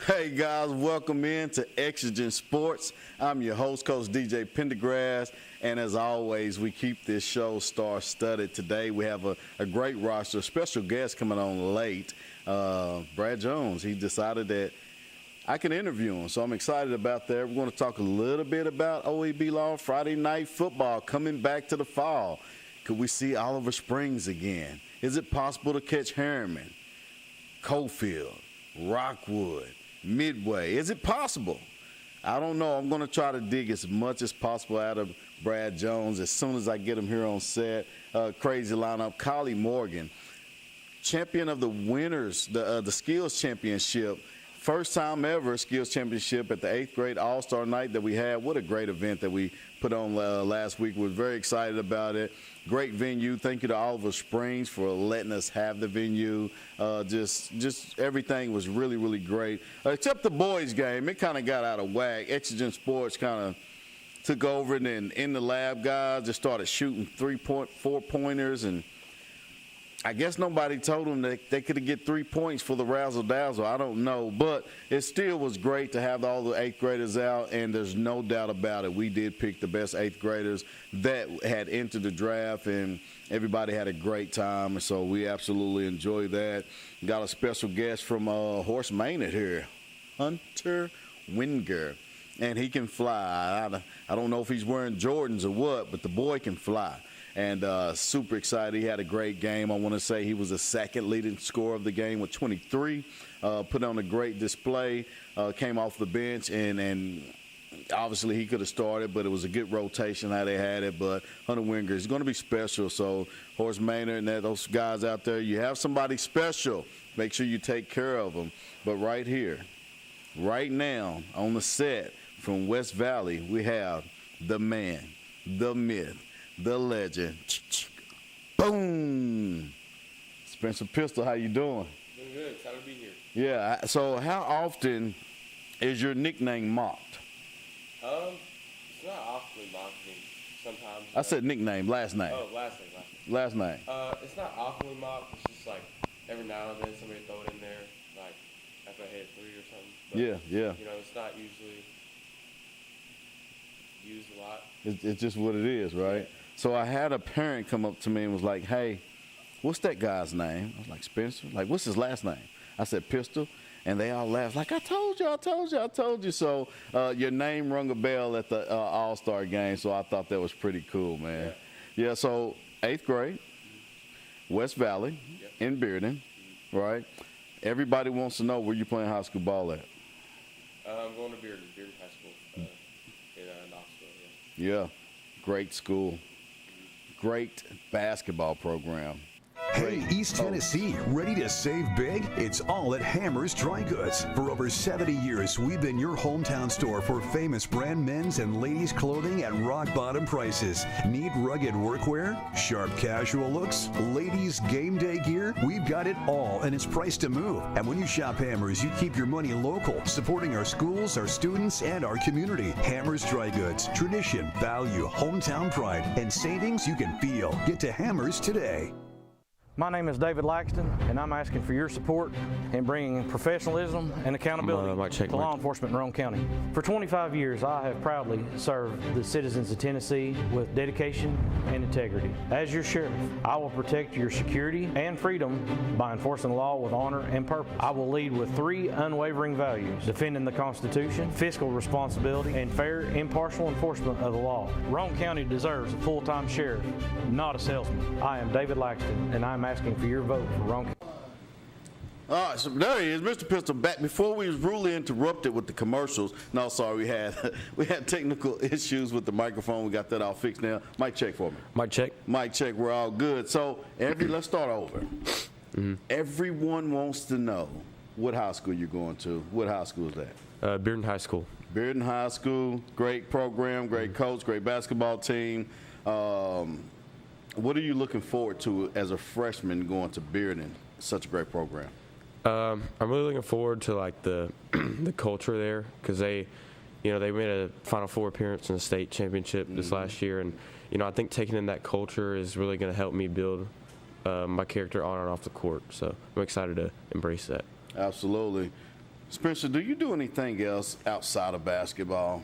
Hey guys, welcome in to Exigent Sports. I'm your host, Coach DJ Pendergrass, and as always, we keep this show star-studded. Today we have a great roster, special guest coming on late, Brad Jones. He decided that I can interview him, so I'm excited about that. We're going to talk a little bit about OEB Law, Friday night football coming back to the fall. Could we see Oliver Springs again? Is it possible to catch Harriman, Cofield, Rockwood, Midway? Is it possible? I don't know. I'm going to try to dig as much as possible out of Brad Jones as soon as I get him here on set. Crazy lineup. Collie Morgan, champion of the winners, the skills championship. First time ever skills championship at the 8th grade All-Star night that we had. What a great event that we put on last week. We're very excited about it. Great venue. Thank you to Oliver Springs for letting us have the venue. Just everything was really, really great. Except the boys game. It kind of got out of whack. Exigent Sports kind of took over, and then in the lab guys just started shooting 4-pointers, and I guess nobody told them that they could get 3 points for the razzle-dazzle. I don't know. But it still was great to have all the 8th graders out, and there's no doubt about it. We did pick the best 8th graders that had entered the draft, and everybody had a great time. And so we absolutely enjoyed that. Got a special guest from Horse Maynard here, Hunter Winger. And he can fly. I don't know if he's wearing Jordans or what, but the boy can fly. And super excited. He had a great game. I want to say he was the second leading scorer of the game with 23. Put on a great display. Came off the bench, and obviously he could have started, but it was a good rotation how they had it. But Hunter Winger is going to be special. So Horace Maynard and those guys out there, you have somebody special. Make sure you take care of them. But right here, right now on the set from West Valley, we have the man, the myth, the legend. Boom. Spencer Pistol, how you doing? Doing good. Excited to be here. Yeah. So how often is your nickname mocked? It's not often mocked. Sometimes. I said nickname, last name. Oh, last name. Last name. It's not often mocked. It's just like every now and then somebody throw it in there, like after I hit 3 or something. But, yeah. You know, it's not usually used a lot. It's just what it is, right? Yeah. So I had a parent come up to me and was like, hey, what's that guy's name? I was like, Spencer. Like, what's his last name? I said, Pistol. And they all laughed, like, I told you. So your name rung a bell at the All-Star game, so I thought that was pretty cool, man. Yeah, so 8th grade, West Valley, in Bearden, right? Everybody wants to know where you playing high school ball at. I'm going to Bearden High School in Knoxville, Yeah, great school. Great basketball program. Hey, East Tennessee, ready to save big? It's all at Hammer's Dry Goods. For over 70 years, we've been your hometown store for famous brand men's and ladies' clothing at rock-bottom prices. Need rugged workwear? Sharp casual looks? Ladies' game day gear? We've got it all, and it's priced to move. And when you shop Hammer's, you keep your money local, supporting our schools, our students, and our community. Hammer's Dry Goods. Tradition, value, hometown pride, and savings you can feel. Get to Hammer's today. My name is David Laxton, and I'm asking for your support in bringing professionalism and accountability to law enforcement in Roane County. For 25 years, I have proudly served the citizens of Tennessee with dedication and integrity. As your sheriff, I will protect your security and freedom by enforcing the law with honor and purpose. I will lead with 3 unwavering values: defending the Constitution, fiscal responsibility, and fair, impartial enforcement of the law. Roane County deserves a full-time sheriff, not a salesman. I am David Laxton, and I'm asking for your vote for Roane County. All right, so there he is, Mr. Pistol, back. Before we was rudely interrupted with the commercials. No, sorry, we had technical issues with the microphone. We got that all fixed now. Mic check for me. Mic check. Mic check. We're all good. So let's start over. Mm-hmm. Everyone wants to know what high school you're going to. What high school is that? Bearden High School. Bearden High School. Great program, great coach, great basketball team. What are you looking forward to as a freshman going to Bearden? Such a great program. I'm really looking forward to like the culture there, because they made a Final Four appearance in the state championship this last year, and I think taking in that culture is really going to help me build my character on and off the court. So I'm excited to embrace that. Absolutely. Spencer, do you do anything else outside of basketball?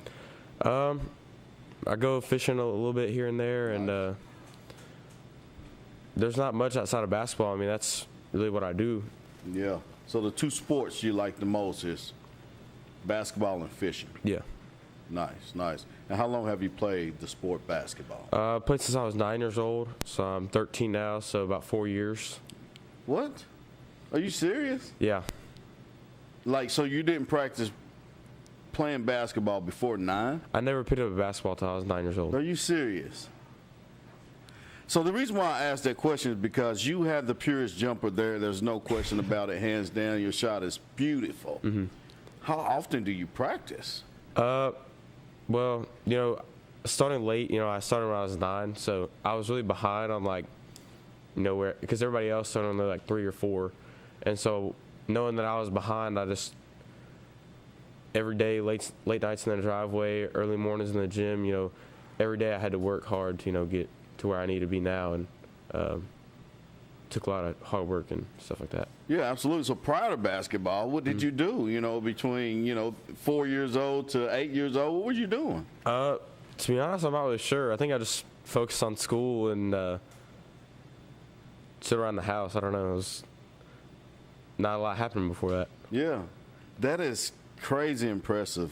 I go fishing a little bit here and there, and there's not much outside of basketball. I mean, that's really what I do. Yeah. So the two sports you like the most is basketball and fishing. Yeah. Nice, nice. And how long have you played the sport basketball? I played since I was 9 years old, so I'm 13 now, so about 4 years. What? Are you serious? Yeah. Like, so you didn't practice playing basketball before 9? I never picked up a basketball until I was 9 years old. Are you serious? So the reason why I asked that question is because you have the purest jumper there. There's no question about it. Hands down, your shot is beautiful. Mm-hmm. How often do you practice? Well, starting late, I started when I was 9, so I was really behind on, where, because everybody else started when they're 3 or 4. And so knowing that I was behind, I just, every day, late nights in the driveway, early mornings in the gym, every day I had to work hard to, get to where I need to be now, and took a lot of hard work and stuff like that. Yeah, absolutely. So prior to basketball, what did you do, between, 4 years old to 8 years old? What were you doing? To be honest, I'm not really sure. I think I just focused on school and sit around the house. I don't know. It was not a lot happening before that. Yeah, that is crazy impressive.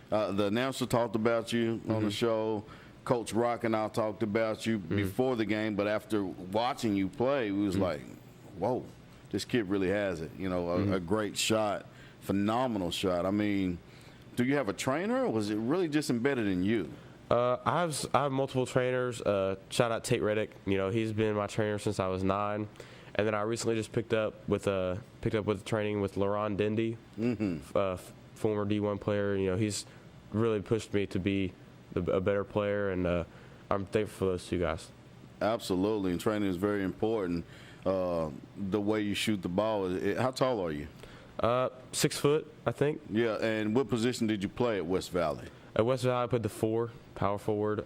The announcer talked about you on the show. Coach Rock and I talked about you before the game, but after watching you play, we was like, whoa, this kid really has it. A great shot, phenomenal shot. I mean, do you have a trainer, or was it really just embedded in you? I have multiple trainers. Shout out Tate Reddick. He's been my trainer since I was 9. And then I recently just picked up with training with LaRon Dendy, former D1 player. He's really pushed me to be a better player, and I'm thankful for those two guys. Absolutely, and training is very important. The way you shoot the ball. How tall are you? 6 foot, I think. Yeah, and what position did you play at West Valley? At West Valley, I played the 4, power forward.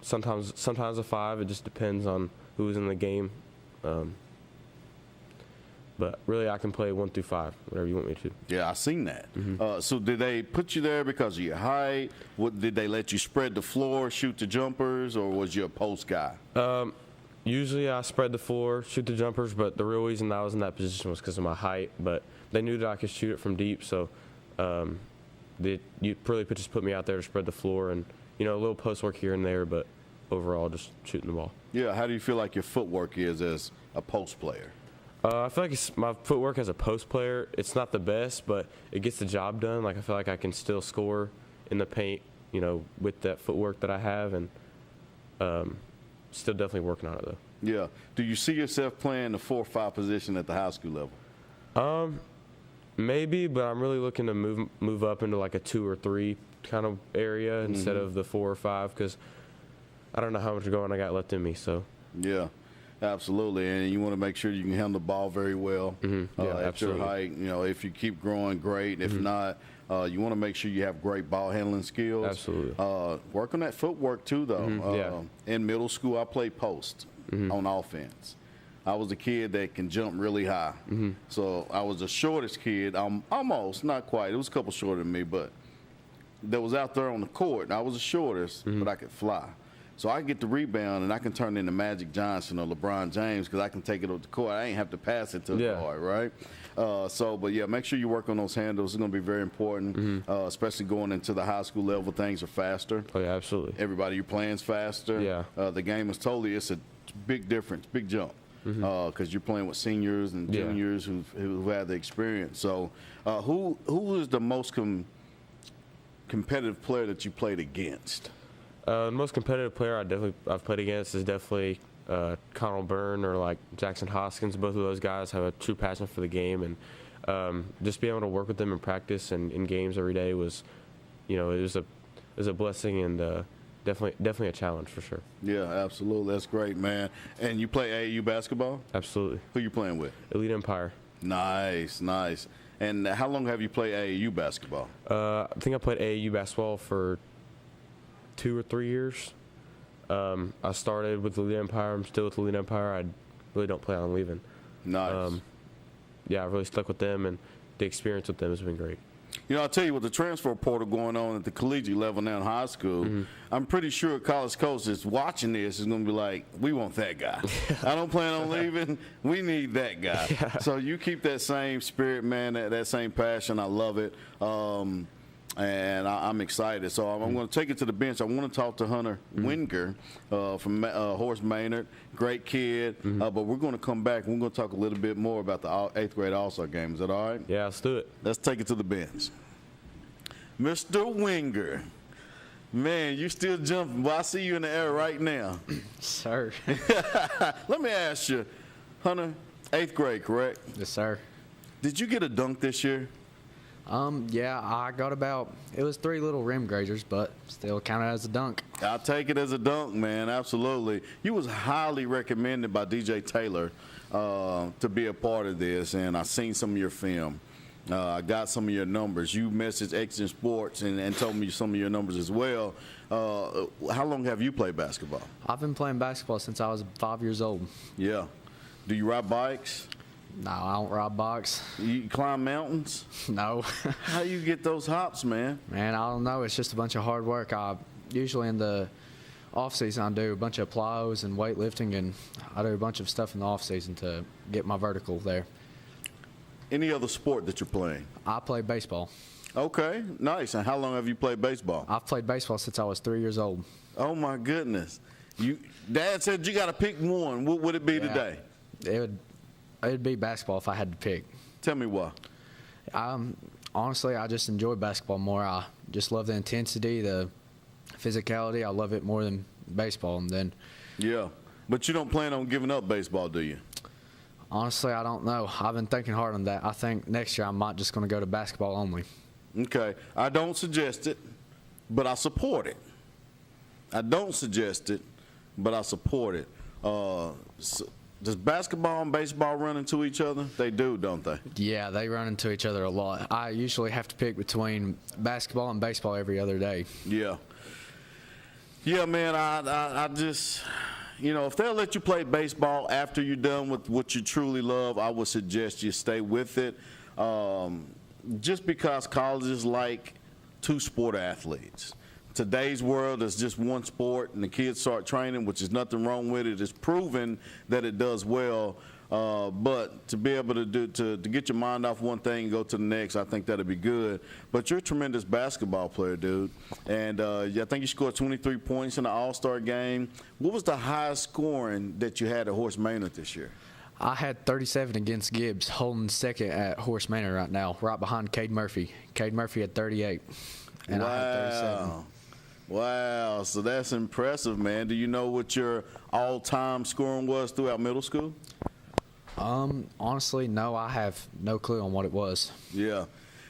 Sometimes a 5. It just depends on who's in the game. But really, I can play 1 through 5, whatever you want me to. Yeah, I seen that. So did they put you there because of your height? Did they let you spread the floor, shoot the jumpers, or was you a post guy? Usually I spread the floor, shoot the jumpers, but the real reason I was in that position was because of my height. But they knew that I could shoot it from deep, so you really just put me out there to spread the floor and, a little post work here and there, but overall just shooting the ball. Yeah, how do you feel like your footwork is as a post player? I feel like my footwork as a post player, it's not the best, but it gets the job done. I feel like I can still score in the paint, with that footwork that I have, and still definitely working on it, though. Yeah. Do you see yourself playing the 4 or 5 position at the high school level? Maybe, but I'm really looking to move up into a 2 or 3 kind of area instead of the 4 or 5, because I don't know how much going I got left in me. So. Yeah. Absolutely, and you want to make sure you can handle the ball very well at your height. If you keep growing, great. If not, you want to make sure you have great ball handling skills. Absolutely. Work on that footwork too, though. In middle school, I played post on offense. I was a kid that can jump really high. So I was the shortest kid. Almost, not quite. It was a couple shorter than me, but that was out there on the court. And I was the shortest, but I could fly. So I get the rebound, and I can turn into Magic Johnson or LeBron James because I can take it up the court. I ain't have to pass it to the guard, right? But make sure you work on those handles. It's going to be very important, especially going into the high school level. Things are faster. Oh, yeah, absolutely. Everybody you're playing is faster. Yeah. The game is it's a big difference, big jump, because you're playing with seniors and juniors who have the experience. So who is the most competitive player that you played against? The most competitive player I've played against is definitely Connell Byrne or Jackson Hoskins. Both of those guys have a true passion for the game, and just being able to work with them in practice and in games every day was, it was a blessing and definitely a challenge for sure. Yeah, absolutely. That's great, man. And you play AAU basketball? Absolutely. Who you playing with? Elite Empire. Nice. And how long have you played AAU basketball? I think I played AAU basketball for 2 or 3 years. I started with the Elite Empire. I'm still with the Elite Empire. I really don't plan on leaving. Nice. I really stuck with them, and the experience with them has been great. You know, I'll tell you, with the transfer portal going on at the collegiate level now in high school, I'm pretty sure college coaches watching this is going to be like, we want that guy. I don't plan on leaving. We need that guy. Yeah. So you keep that same spirit, man, that same passion. I love it. And I'm excited. So I'm going to take it to the bench. I want to talk to Hunter Winger from Horace Maynard. Great kid. But we're going to come back and we're going to talk a little bit more about the 8th grade All-Star game. Is that all right? Yeah, let's do it. Let's take it to the bench. Mr. Winger. Man, you still jumping. Well, I see you in the air right now. Sir. Let me ask you, Hunter, 8th grade, correct? Yes, sir. Did you get a dunk this year? Yeah, I got it was 3 little rim grazers, but still counted as a dunk. I'll take it as a dunk, man, absolutely. You was highly recommended by DJ Taylor to be a part of this, and I seen some of your film. I got some of your numbers. You messaged Exigent Sports and told me some of your numbers as well. How long have you played basketball? I've been playing basketball since I was 5 years old. Yeah. Do you ride bikes? No, I don't ride bikes. You climb mountains? No. How you get those hops, man? Man, I don't know. It's just a bunch of hard work. Usually in the off season, I do a bunch of plyos and weightlifting, and I do a bunch of stuff in the off season to get my vertical there. Any other sport that you're playing? I play baseball. Okay, nice. And how long have you played baseball? I've played baseball since I was 3 years old. Oh my goodness. Dad said you got to pick one. What would it be today? It'd be basketball if I had to pick. Tell me why. Honestly, I just enjoy basketball more. I just love the intensity, the physicality. I love it more than baseball. And then, yeah, but you don't plan on giving up baseball, do you? Honestly, I don't know. I've been thinking hard on that. I think next year I might just going to go to basketball only. Okay. I don't suggest it, but I support it. I don't suggest it, but I support it. Does basketball and baseball run into each other? They do, don't they? Yeah, they run into each other a lot. I usually have to pick between basketball and baseball every other day. Yeah. Yeah, man, I just, you know, if they'll let you play baseball after you're done with what you truly love, I would suggest you stay with it. Just because colleges like two-sport athletes. Today's world is just one sport, and the kids start training, which is nothing wrong with it. It's proven that it does well. But to be able to get your mind off one thing and go to the next, I think that'd be good. But you're a tremendous basketball player, dude. And I think you scored 23 points in the All-Star game. What was the highest scoring that you had at Horace Maynard this year? I had 37 against Gibbs, holding second at Horace Maynard right now, right behind Cade Murphy. Cade Murphy had 38, and wow. I had 37. Wow, so that's impressive, man. Do you know what your all-time scoring was throughout middle school? Honestly, no, I have no clue on what it was. Yeah.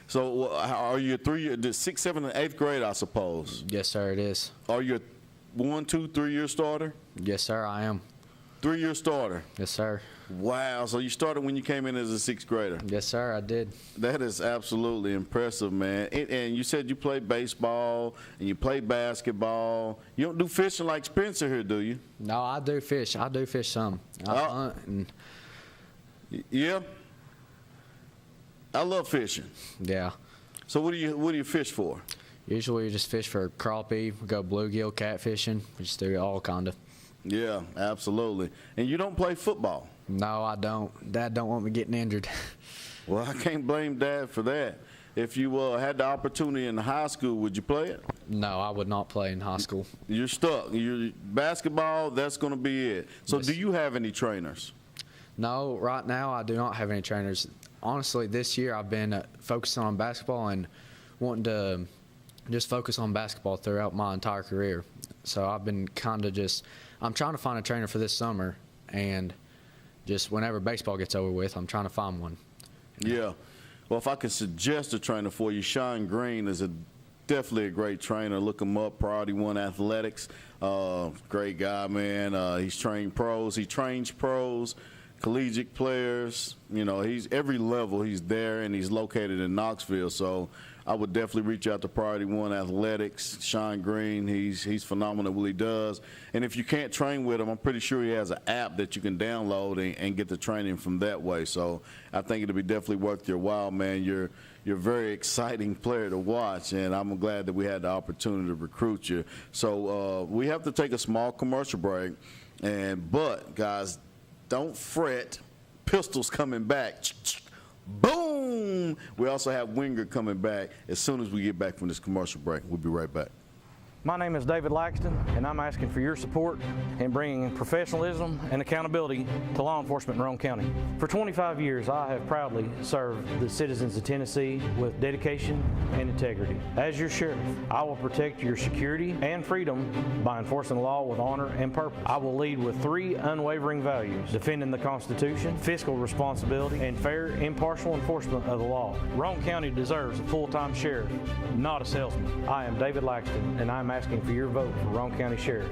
So are you the 6th, 7th, and 8th grade, I suppose? Yes, sir, it is. Are you a 1, 2, 3-year starter? Yes, sir, I am. 3-year starter? Yes, sir. Wow, so you started when you came in as a 6th grader? Yes, sir, I did. That is absolutely impressive, man. And you said you played baseball and you played basketball. You don't do fishing like Spencer here, do you? No, I do fish. I do fish some. I hunt and yeah. I love fishing. yeah. So what do you fish for? Usually we just fish for crappie. We go bluegill, catfishing. We just do it all kind of. Yeah, absolutely. And you don't play football? No, I don't. Dad don't want me getting injured. Well, I can't blame Dad for that. If you had the opportunity in high school, would you play it? No, I would not play in high school. You're stuck. Basketball, that's going to be it. So Yes. Do you have any trainers? No, right now I do not have any trainers. Honestly, this year I've been focusing on basketball and wanting to just focus on basketball throughout my entire career. So I've been kind of I'm trying to find a trainer for this summer, and just whenever baseball gets over with, I'm trying to find one. Yeah. Well, if I could suggest a trainer for you, Sean Green is definitely a great trainer. Look him up, Priority One Athletics. Great guy, man. He's trained pros. He trains pros, collegiate players. You know, he's every level. He's there, and he's located in Knoxville. So I would definitely reach out to Priority One Athletics. Sean Green, he's phenomenal at what he does. And if you can't train with him, I'm pretty sure he has an app that you can download and get the training from that way. So I think it'll be definitely worth your while, man. You're you're a very exciting player to watch, and I'm glad that we had the opportunity to recruit you. So we have to take a small commercial break, but guys, don't fret. Pistol's coming back. Boom! We also have Winger coming back as soon as we get back from this commercial break. We'll be right back. My name is David Laxton, and I'm asking for your support in bringing professionalism and accountability to law enforcement in Roane County. For 25 years, I have proudly served the citizens of Tennessee with dedication and integrity. As your sheriff, I will protect your security and freedom by enforcing the law with honor and purpose. I will lead with 3 unwavering values: defending the Constitution, fiscal responsibility, and fair, impartial enforcement of the law. Roane County deserves a full-time sheriff, not a salesman. I am David Laxton, and I'm asking for your vote for Roane County Sheriff.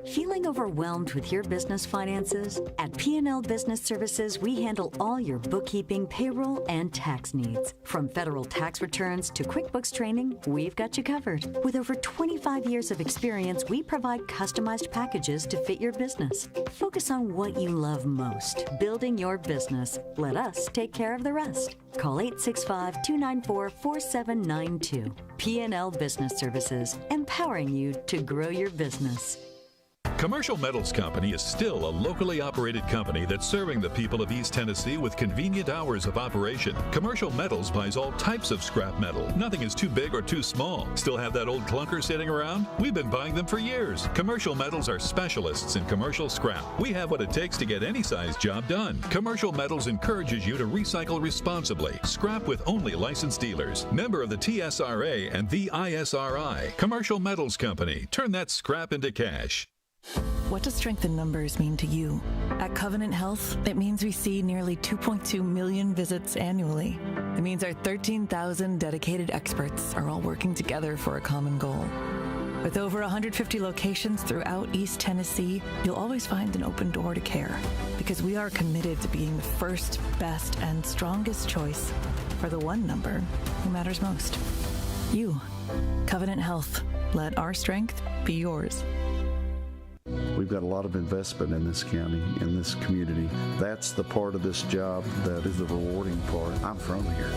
Feeling overwhelmed with your business finances? At P&L Business Services, we handle all your bookkeeping, payroll, and tax needs. From federal tax returns to QuickBooks training, we've got you covered. With over 25 years of experience, we provide customized packages to fit your business. Focus on what you love most, building your business. Let us take care of the rest. Call 865-294-4792. P&L Business Services, empowering you to grow your business. Commercial Metals Company is still a locally operated company that's serving the people of East Tennessee with convenient hours of operation. Commercial Metals buys all types of scrap metal. Nothing is too big or too small. Still have that old clunker sitting around? We've been buying them for years. Commercial Metals are specialists in commercial scrap. We have what it takes to get any size job done. Commercial Metals encourages you to recycle responsibly. Scrap with only licensed dealers. Member of the TSRA and the ISRI. Commercial Metals Company. Turn that scrap into cash. What does strength in numbers mean to you? At Covenant Health, it means we see nearly 2.2 million visits annually. It means our 13,000 dedicated experts are all working together for a common goal. With over 150 locations throughout East Tennessee, you'll always find an open door to care, because we are committed to being the first, best, and strongest choice for the one number who matters most. You. Covenant Health. Let our strength be yours. We've got a lot of investment in this county, in this community. That's the part of this job that is the rewarding part. I'm from here.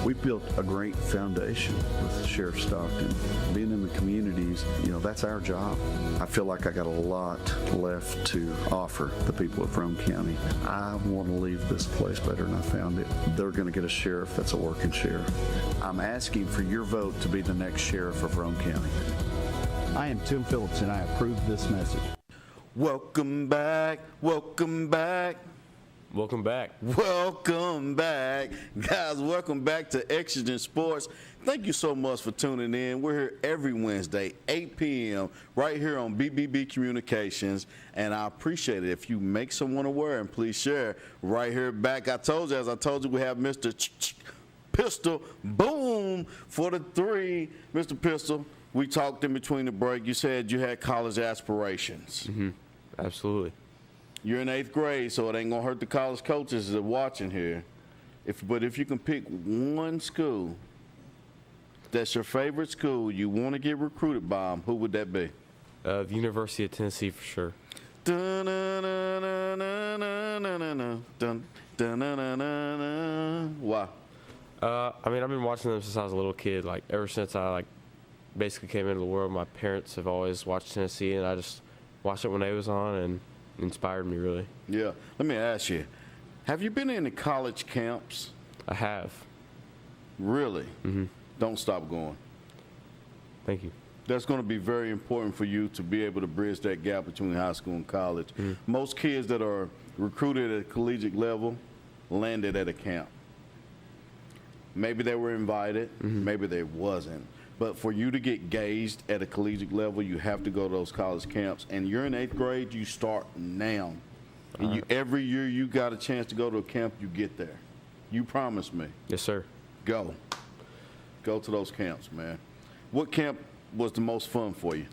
We built a great foundation with Sheriff Stockton. Being in the communities, that's our job. I feel like I got a lot left to offer the people of Roane County. I want to leave this place better than I found it. They're going to get a sheriff that's a working sheriff. I'm asking for your vote to be the next sheriff of Roane County. I am Tim Phillips, and I approve this message. Welcome back. Welcome back. Welcome back. Welcome back. Guys, welcome back to Exigent Sports. Thank you so much for tuning in. We're here every Wednesday, 8 p.m., right here on BBB Communications, and I appreciate it if you make someone aware, and please share right here back. As I told you, we have Mr. Pistol, boom, for the 3. Mr. Pistol, we talked in between the break. You said you had college aspirations. Mm-hmm. Absolutely. You're in 8th grade, so it ain't going to hurt the college coaches that are watching here. But if you can pick one school that's your favorite school, you want to get recruited by them, who would that be? The University of Tennessee for sure. Why? I've been watching them since I was a little kid. Ever since I basically came into the world, my parents have always watched Tennessee, and I just watched it when they was on, and it inspired me really. Yeah. Let me ask you, have you been in the college camps? I have. Really? Mm-hmm. Don't stop going. Thank you. That's going to be very important for you to be able to bridge that gap between high school and college. Mm-hmm. Most kids that are recruited at a collegiate level landed at a camp. Maybe they were invited, maybe they wasn't. But for you to get gauged at a collegiate level, you have to go to those college camps. And you're in 8th grade, you start now. And every year you got a chance to go to a camp, you get there. You promised me. Yes, sir. Go. Go to those camps, man. What camp was the most fun for you?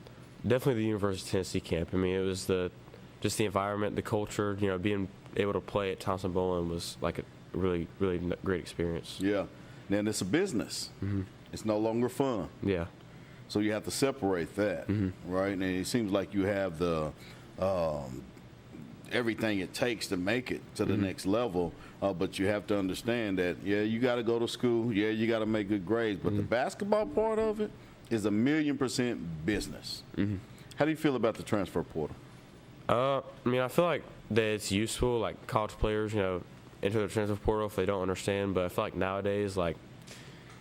Definitely the University of Tennessee camp. It was just the environment, the culture. Being able to play at Thompson-Boling was like a really, really great experience. Yeah. Now, it's a business. Mm-hmm. It's no longer fun. Yeah. So you have to separate that, right? And it seems like you have the everything it takes to make it to the next level. But you have to understand that, yeah, you got to go to school. Yeah, you got to make good grades. But the basketball part of it is 1,000,000% business. How do you feel about the transfer portal? I mean, I feel like that it's useful, like college players, enter the transfer portal if they don't understand. But I feel like nowadays, like,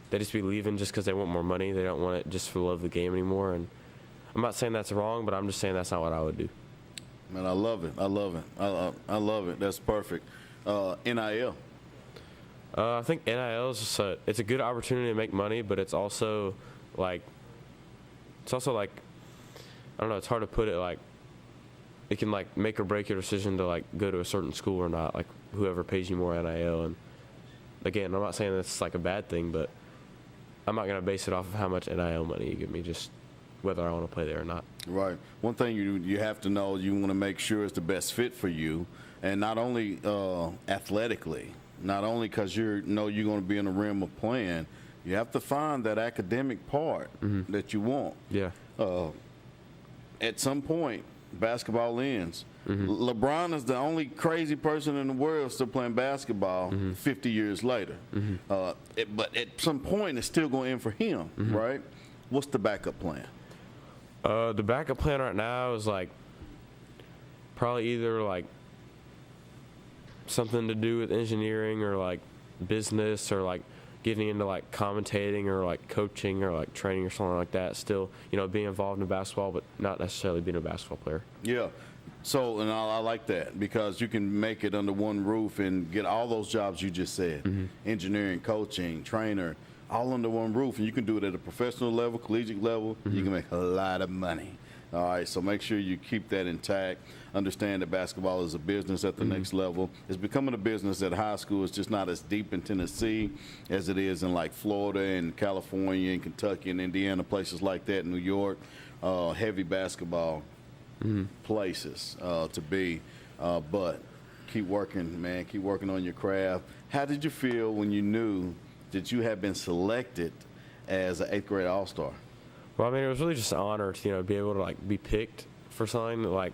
they just be leaving just because they want more money. They don't want it just for the love of the game anymore. And I'm not saying that's wrong, but I'm just saying that's not what I would do. Man, I love it. I love it. I love it. That's perfect. NIL. I think NIL is just it's a good opportunity to make money, but it's also like I don't know. It's hard to put it. Like, it can like make or break your decision to like go to a certain school or not. Like, whoever pays you more NIL. And again, I'm not saying that's like a bad thing, but I'm not going to base it off of how much NIL money you give me, just whether I want to play there or not. Right. One thing you have to know, you want to make sure it's the best fit for you, and not only athletically, not only because you're going to be in the rim of playing, you have to find that academic part that you want. Yeah. At some point, basketball ends. LeBron is the only crazy person in the world still playing basketball 50 years later. But at some point, it's still going to end for him, right? What's the backup plan? The backup plan right now is like probably either like something to do with engineering or like business or like getting into like commentating or like coaching or like training or something like that. Still, being involved in basketball, but not necessarily being a basketball player. Yeah. So, and I like that because you can make it under one roof and get all those jobs you just said, engineering, coaching, trainer, all under one roof. And you can do it at a professional level, collegiate level. You can make a lot of money. All right, so make sure you keep that intact. Understand that basketball is a business at the next level. It's becoming a business at high school. It's just not as deep in Tennessee as it is in like Florida and California and Kentucky and Indiana, places like that, New York. Heavy basketball places to be. But keep working, man. Keep working on your craft. How did you feel when you knew that you had been selected as an 8th grade All-Star? Well, I mean, it was really just an honor to, be able to, like, be picked for something. Like,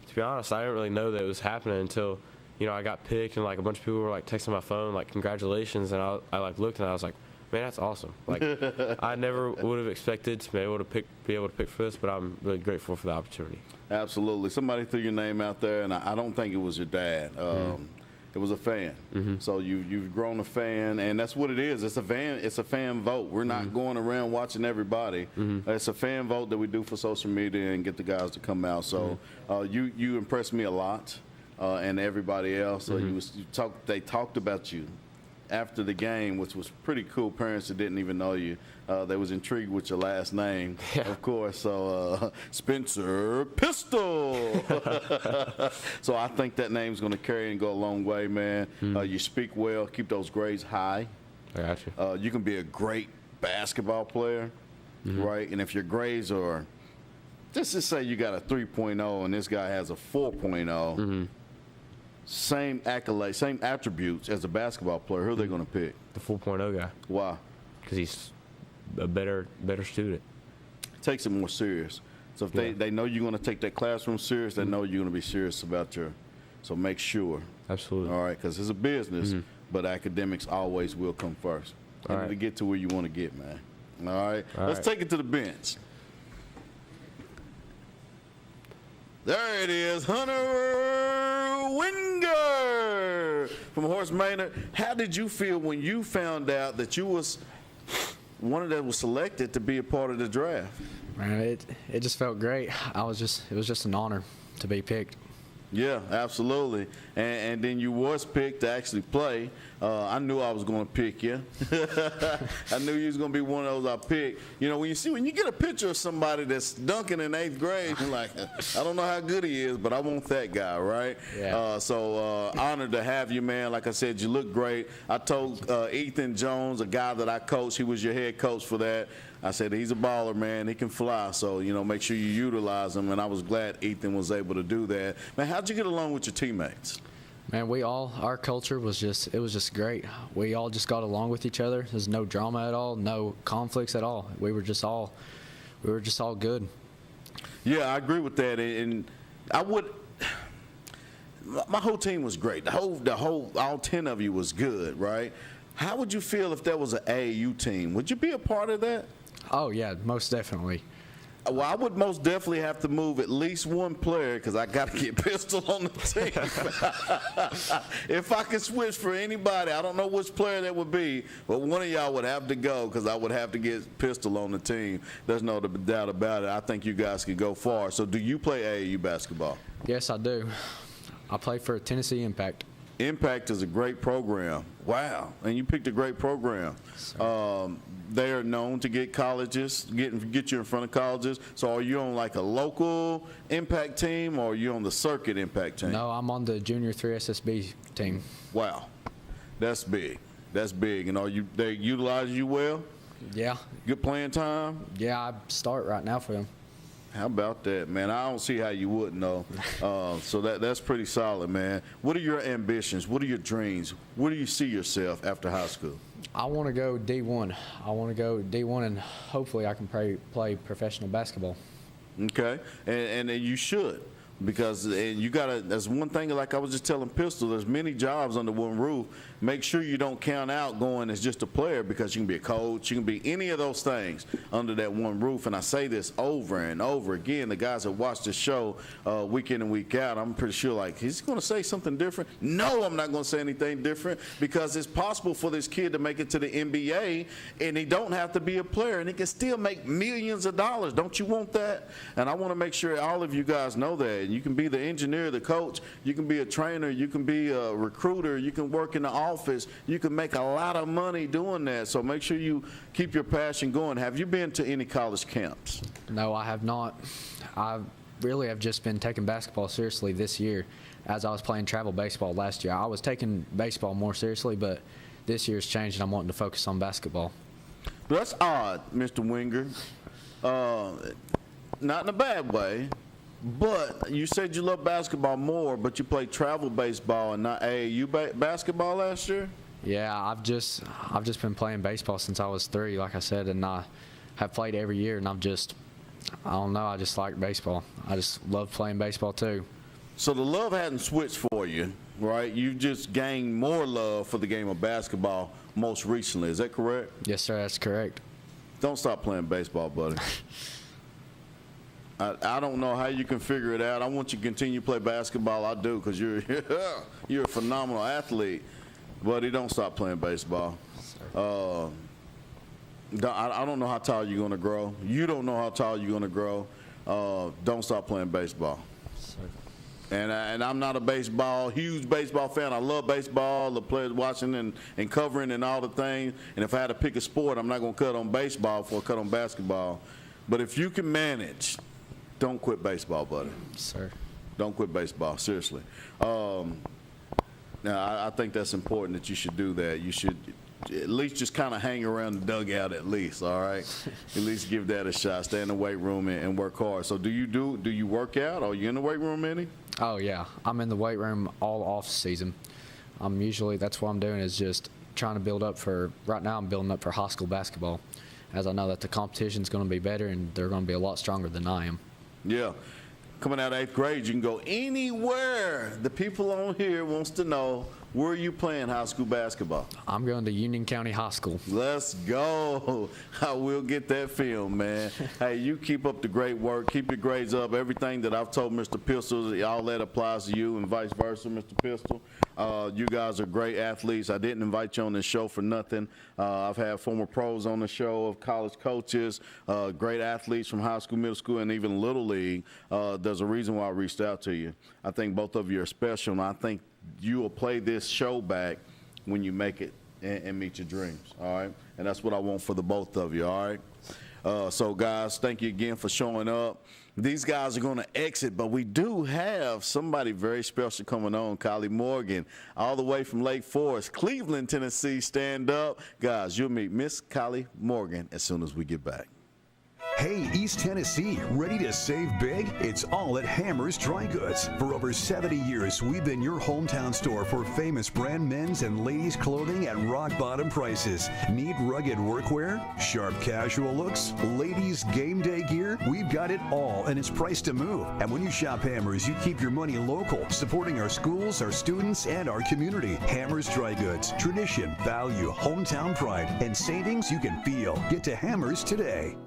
to be honest, I didn't really know that it was happening until, I got picked and, like, a bunch of people were, like, texting my phone, like, congratulations. And I like, looked and I was like, man, that's awesome. Like, I never would have expected to be able to pick for this, but I'm really grateful for the opportunity. Absolutely. Somebody threw your name out there, and I don't think it was your dad. It was a fan. So you've grown a fan, and that's what it is. It's a fan vote. We're not going around watching everybody. It's a fan vote that we do for social media and get the guys to come out. So you impressed me a lot, and everybody else. So they talked about you after the game, which was pretty cool. Parents that didn't even know you, they was intrigued with your last name, of course. So Spencer Pistol. So I think that name's going to carry and go a long way, man. You speak well. Keep those grades high. I got you. You can be a great basketball player, right? And if your grades are, just to say you got a 3.0 and this guy has a 4.0, same accolades, same attributes as a basketball player, who are they going to pick? The 4.0 guy. Why? Because he's a better student. Takes it more serious. So if they know you're going to take that classroom serious, they know you're going to be serious about so make sure. Absolutely. All right, because it's a business, but academics always will come first. All right. To get to where you want to get, man. All right? Let's take it to the bench. There it is, Hunter Winger from Horace Maynard. How did you feel when you found out that you was one that was selected to be a part of the draft? Man, it just felt great. It was just an honor to be picked. Yeah, absolutely. And then you was picked to actually play. I knew I was going to pick you. I knew you was going to be one of those I picked. When you get a picture of somebody that's dunking in 8th grade, you're like, I don't know how good he is, but I want that guy, right? Yeah. So honored to have you, man. Like I said, you look great. I told Ethan Jones, a guy that I coach, he was your head coach for that. I said, he's a baller, man. He can fly. So, make sure you utilize him. And I was glad Ethan was able to do that. Man, how'd you get along with your teammates? Man, our culture was just great. We all just got along with each other. There's no drama at all, no conflicts at all. We were just all good. Yeah, I agree with that. And my whole team was great. All 10 of you was good, right? How would you feel if there was an AAU team? Would you be a part of that? Oh, yeah, most definitely. Well, I would most definitely have to move at least one player because I got to get Pistol on the team. If I could switch for anybody, I don't know which player that would be, but one of y'all would have to go because I would have to get Pistol on the team. There's no doubt about it. I think you guys could go far. So do you play AAU basketball? Yes, I do. I play for Tennessee Impact. Impact is a great program. Wow. And you picked a great program. They are known to get colleges, get you in front of colleges. So are you on like a local Impact team or are you on the circuit Impact team? No, I'm on the Junior 3 SSB team. Wow. That's big. That's big. And they utilize you well? Yeah. Good playing time? Yeah, I start right now for them. How about that, man? I don't see how you wouldn't know. So that's pretty solid, man. What are your ambitions? What are your dreams? Where do you see yourself after high school? I want to go D1. I want to go D1, and hopefully I can play professional basketball. Okay, and you should. Because you gotta. That's one thing. Like I was just telling Pistol, there's many jobs under one roof. Make sure you don't count out going as just a player because you can be a coach. You can be any of those things under that one roof. And I say this over and over again. The guys that watch the show week in and week out, I'm pretty sure like he's going to say something different. No, I'm not going to say anything different because it's possible for this kid to make it to the NBA and he don't have to be a player and he can still make millions of dollars. Don't you want that? And I want to make sure all of you guys know that. You can be the engineer, the coach, you can be a trainer, you can be a recruiter, you can work in the office, you can make a lot of money doing that. So make sure you keep your passion going. Have you been to any college camps? No, I have not. I really have just been taking basketball seriously this year as I was playing travel baseball last year. I was taking baseball more seriously, but this year's changed and I'm wanting to focus on basketball. That's odd, Mr. Winger. Not in a bad way. But you said you love basketball more, but you played travel baseball and not AAU basketball last year? Yeah, I've just been playing baseball since I was 3, like I said, and I have played every year, and I don't know, I just like baseball. I just love playing baseball too. So the love hadn't switched for you, right? You just gained more love for the game of basketball most recently. Is that correct? Yes, sir, that's correct. Don't stop playing baseball, buddy. I don't know how you can figure it out. I want you to continue to play basketball. I do because you're a phenomenal athlete. Buddy, don't stop playing baseball. I don't know how tall you're going to grow. You don't know how tall you're going to grow. Don't stop playing baseball. And I'm not a huge baseball fan. I love baseball, the players watching and covering and all the things. And if I had to pick a sport, I'm not going to cut on baseball before I cut on basketball. But if you can manage, don't quit baseball, buddy. Sir. Don't quit baseball, seriously. Now, I think that's important that you should do that. You should at least just kind of hang around the dugout at least, all right? At least give that a shot. Stay in the weight room and work hard. So do you work out? Are you in the weight room any? Oh, yeah. I'm in the weight room all off season. That's what I'm doing is just trying to build up right now I'm building up for high school basketball, as I know that the competition's going to be better and they're going to be a lot stronger than I am. Yeah. Coming out of 8th grade, you can go anywhere. The people on here wants to know, where are you playing high school basketball? I'm going to Union County High School. Let's go. I will get that film, man. Hey, you keep up the great work. Keep your grades up. Everything that I've told Mr. Pistol, all that applies to you and vice versa, Mr. Pistol. You guys are great athletes. I didn't invite you on this show for nothing. I've had former pros on the show, of college coaches, great athletes from high school, middle school, and even Little League. There's a reason why I reached out to you. I think both of you are special, and I think you will play this show back when you make it and meet your dreams, all right? And that's what I want for the both of you, all right? So, guys, thank you again for showing up. These guys are going to exit, but we do have somebody very special coming on, Kylie Morgan, all the way from Lake Forest, Cleveland, Tennessee. Stand up. Guys, you'll meet Miss Kylie Morgan as soon as we get back. Hey, East Tennessee, ready to save big? It's all at Hammer's Dry Goods. For over 70 years, we've been your hometown store for famous brand men's and ladies' clothing at rock-bottom prices. Need rugged workwear? Sharp casual looks? Ladies' game day gear? We've got it all, and it's priced to move. And when you shop Hammer's, you keep your money local, supporting our schools, our students, and our community. Hammer's Dry Goods. Tradition, value, hometown pride, and savings you can feel. Get to Hammer's today.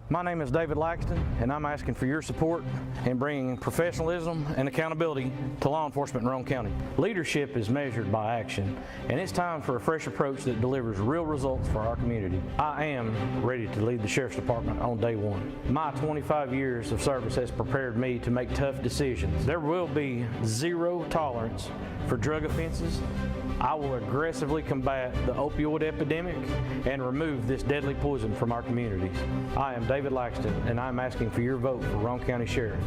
My name is David Laxton, and I'm asking for your support in bringing professionalism and accountability to law enforcement in Roane County. Leadership is measured by action, and it's time for a fresh approach that delivers real results for our community. I am ready to lead the Sheriff's Department on day one. My 25 years of service has prepared me to make tough decisions. There will be zero tolerance for drug offenses. I will aggressively combat the opioid epidemic and remove this deadly poison from our communities. I am David Laxton, and I'm asking for your vote for Roane County Sheriff.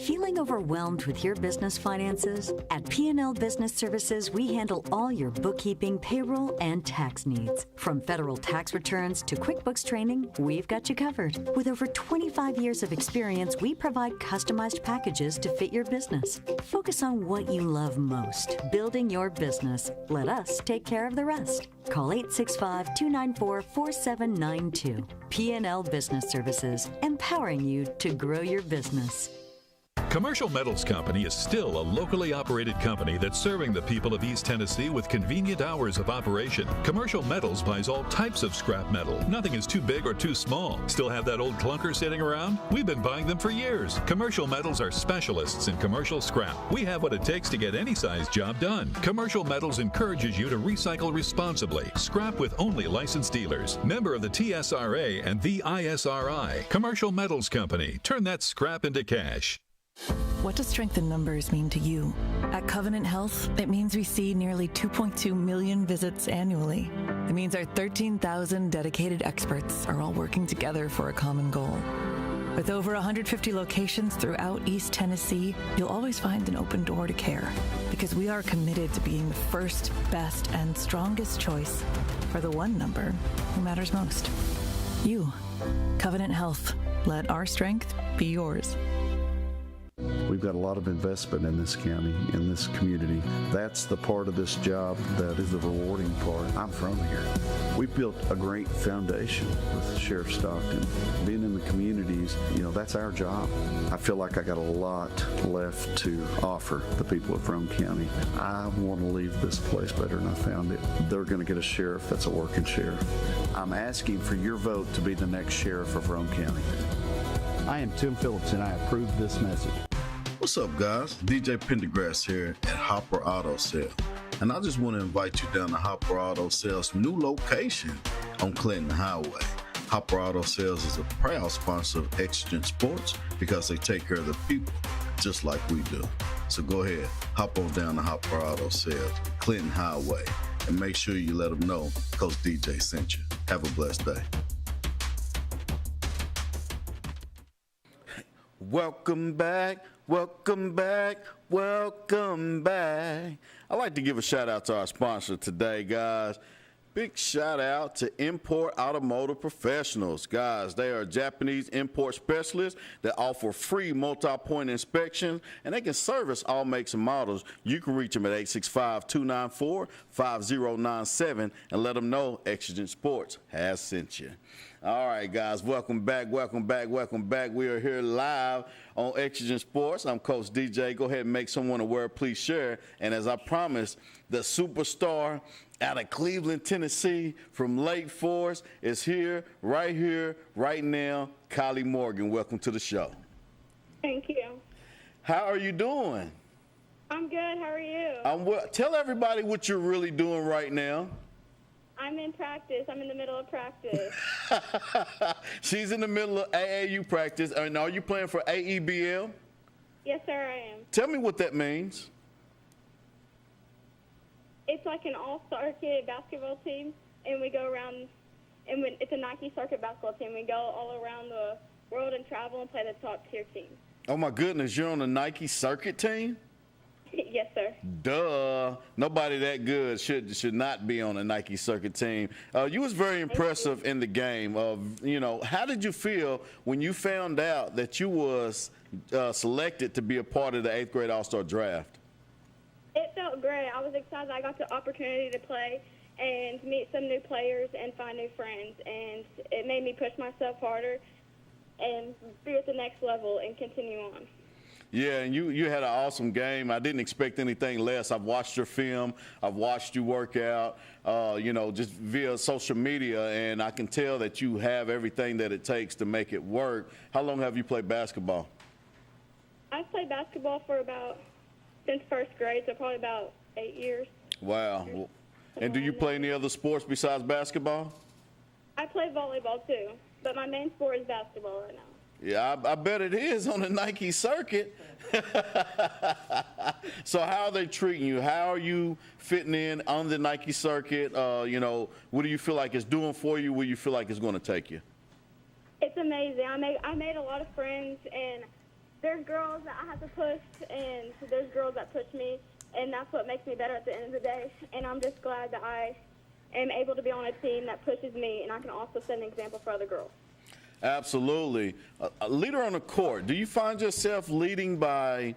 Feeling overwhelmed with your business finances? At P&L Business Services, we handle all your bookkeeping, payroll, and tax needs. From federal tax returns to QuickBooks training, we've got you covered. With over 25 years of experience, we provide customized packages to fit your business. Focus on what you love most, building your business. Let us take care of the rest. Call 865-294-4792. P&L Business Services, empowering you to grow your business. Commercial Metals Company is still a locally operated company that's serving the people of East Tennessee with convenient hours of operation. Commercial Metals buys all types of scrap metal. Nothing is too big or too small. Still have that old clunker sitting around? We've been buying them for years. Commercial Metals are specialists in commercial scrap. We have what it takes to get any size job done. Commercial Metals encourages you to recycle responsibly. Scrap with only licensed dealers. Member of the TSRA and the ISRI. Commercial Metals Company. Turn that scrap into cash. What does strength in numbers mean to you? At Covenant Health, it means we see nearly 2.2 million visits annually. It means our 13,000 dedicated experts are all working together for a common goal. With over 150 locations throughout East Tennessee, you'll always find an open door to care, because we are committed to being the first, best, and strongest choice for the one number who matters most. You. Covenant Health. Let our strength be yours. We've got a lot of investment in this county, in this community. That's the part of this job that is the rewarding part. I'm from here. We've built a great foundation with Sheriff Stockton. Being in the communities, that's our job. I feel like I got a lot left to offer the people of Roane County. I want to leave this place better than I found it. They're going to get a sheriff that's a working sheriff. I'm asking for your vote to be the next sheriff of Roane County. I am Tim Phillips, and I approve this message. What's up, guys? DJ Pendergrass here at Hopper Auto Sales. And I just want to invite you down to Hopper Auto Sales' new location on Clinton Highway. Hopper Auto Sales is a proud sponsor of Exigent Sports because they take care of the people just like we do. So go ahead, hop on down to Hopper Auto Sales, Clinton Highway, and make sure you let them know Coach DJ sent you. Have a blessed day. Welcome back, welcome back, welcome back. I'd like to give a shout out to our sponsor today, guys. Big shout out to Import Automotive Professionals. Guys, they are Japanese import specialists that offer free multi-point inspections, and they can service all makes and models. You can reach them at 865-294-5097 and let them know Exigent Sports has sent you. All right, guys, welcome back, welcome back, welcome back. We are here live on Exigent Sports. I'm Coach DJ. Go ahead and make someone aware. Please share. And as I promised, the superstar out of Cleveland, Tennessee, from Lake Forest is here, right now. Kylie Morgan, welcome to the show. Thank you. How are you doing? I'm good. How are you? I'm well. Tell everybody what you're really doing right now. I'm in practice. I'm in the middle of practice. She's in the middle of AAU practice. And are you playing for AEBL? Yes, sir, I am. Tell me what that means. It's like an all-circuit basketball team, and we go around, and it's a Nike circuit basketball team. We go all around the world and travel and play the top-tier teams. Oh, my goodness. You're on the Nike circuit team? Yes, sir. Duh. Nobody that good should not be on a Nike circuit team. You was very impressive in the game. How did you feel when you found out that you was selected to be a part of the 8th grade All-Star draft? It felt great. I was excited. I got the opportunity to play and meet some new players and find new friends, and it made me push myself harder and be at the next level and continue on. Yeah, and you had an awesome game. I didn't expect anything less. I've watched your film. I've watched you work out, just via social media, and I can tell that you have everything that it takes to make it work. How long have you played basketball? I've played basketball since 1st grade, so probably about 8 years. Wow. And do you play any other sports besides basketball? I play volleyball too, but my main sport is basketball right now. Yeah, I bet it is on the Nike circuit. So how are they treating you? How are you fitting in on the Nike circuit? What do you feel like it's doing for you? Where you feel like it's going to take you? It's amazing. I made a lot of friends, and there's girls that I have to push, and there's girls that push me, and that's what makes me better at the end of the day. And I'm just glad that I am able to be on a team that pushes me, and I can also set an example for other girls. Absolutely. A leader on the court, do you find yourself leading by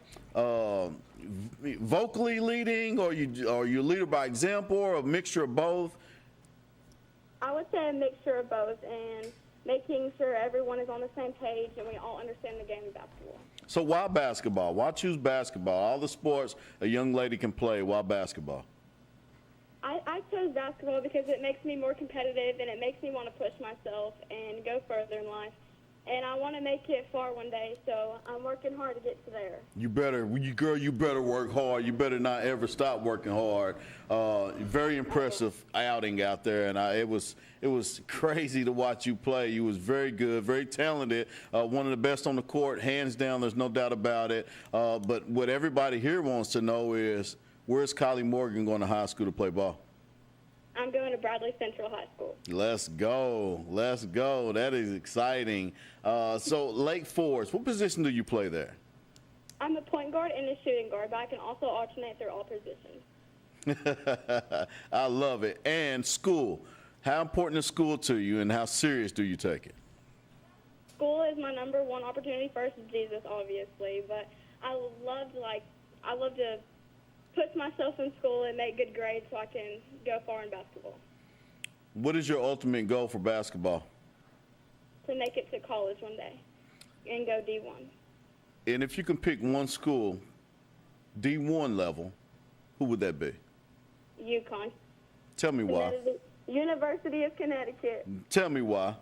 vocally leading, or you a leader by example, or a mixture of both? I would say a mixture of both, and making sure everyone is on the same page and we all understand the game of basketball. So why basketball? Why choose basketball? All the sports a young lady can play, why basketball? I chose basketball because it makes me more competitive, and it makes me want to push myself and go further in life. And I want to make it far one day, so I'm working hard to get to there. You better work hard. You better not ever stop working hard. Very impressive outing out there, and it was crazy to watch you play. You was very good, very talented, one of the best on the court, hands down. There's no doubt about it. But what everybody here wants to know is, where's Kylie Morgan going to high school to play ball? I'm going to Bradley Central High School. Let's go. That is exciting. So Lake Forest, what position do you play there? I'm a point guard and a shooting guard, but I can also alternate through all positions. I love it. And school. How important is school to you, and how serious do you take it? School is my number one opportunity. First is Jesus, obviously, but I love to put myself in school and make good grades so I can go far in basketball. What is your ultimate goal for basketball? To make it to college one day and go D1. And if you can pick one school, D1 level, who would that be? UConn. Tell me why. University of Connecticut. Tell me why.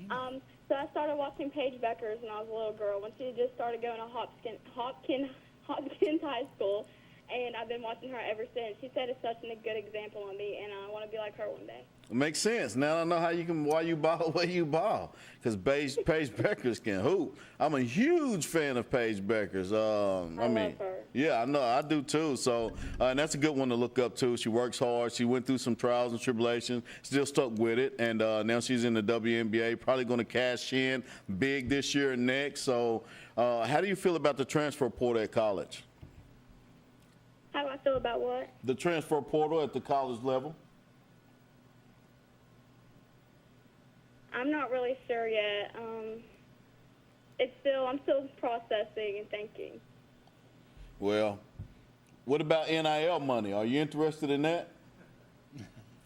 So I started watching Paige Beckers when I was a little girl, when she just started going to Hopkins High School, and I've been watching her ever since. She set such a good example on me, and I want to be like her one day. Makes sense. Now I know why you ball the way you ball, because Paige Beckers can hoop. I'm a huge fan of Paige Beckers. I love her. Yeah, I know. I do too. So, and that's a good one to look up to. She works hard. She went through some trials and tribulations, still stuck with it, and now she's in the WNBA, probably going to cash in big this year and next. So, how do you feel about the transfer portal at college? How do I feel about what? The transfer portal at the college level. I'm not really sure yet. I'm still processing and thinking. Well, what about NIL money? Are you interested in that?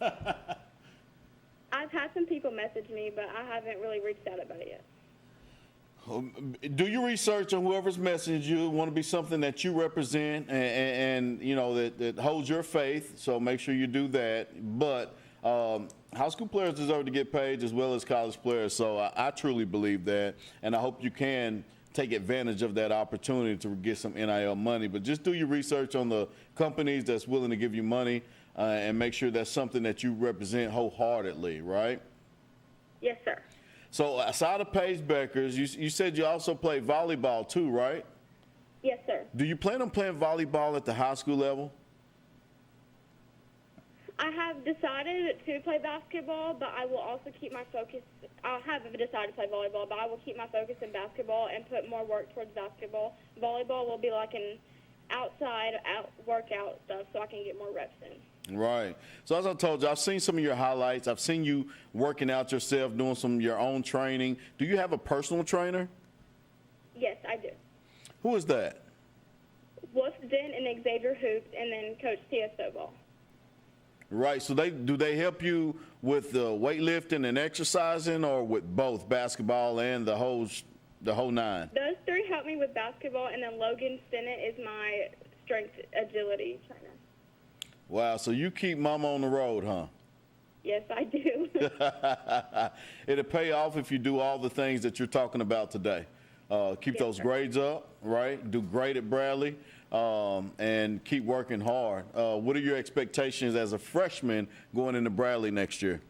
I've had some people message me, but I haven't really reached out about it yet. Do your research on whoever's messaging you. Want to be something that you represent and that holds your faith. So make sure you do that. But high school players deserve to get paid as well as college players. So I truly believe that, and I hope you can take advantage of that opportunity to get some NIL money. But just do your research on the companies that's willing to give you money, and make sure that's something that you represent wholeheartedly, right? Yes, sir. So aside of Paige Beckers, you said you also play volleyball too, right? Yes, sir. Do you plan on playing volleyball at the high school level? I have decided to play basketball, but I will also keep my focus. I haven't decided to play volleyball, but I will keep my focus in basketball and put more work towards basketball. Volleyball will be like an outside workout stuff so I can get more reps in. Right. So as I told you, I've seen some of your highlights. I've seen you working out yourself, doing some of your own training. Do you have a personal trainer? Yes, I do. Who is that? Wolfden and Xavier Hoops, and then Coach Tia Soball. Right. So do they help you with the weightlifting and exercising, or with both basketball and the whole nine? Those three help me with basketball, and then Logan Stinnett is my strength agility trainer. Wow. So you keep Mama on the road, huh? Yes, I do. It'll pay off if you do all the things that you're talking about today. Keep those grades up, right? Do great at Bradley, and keep working hard. What are your expectations as a freshman going into Bradley next year?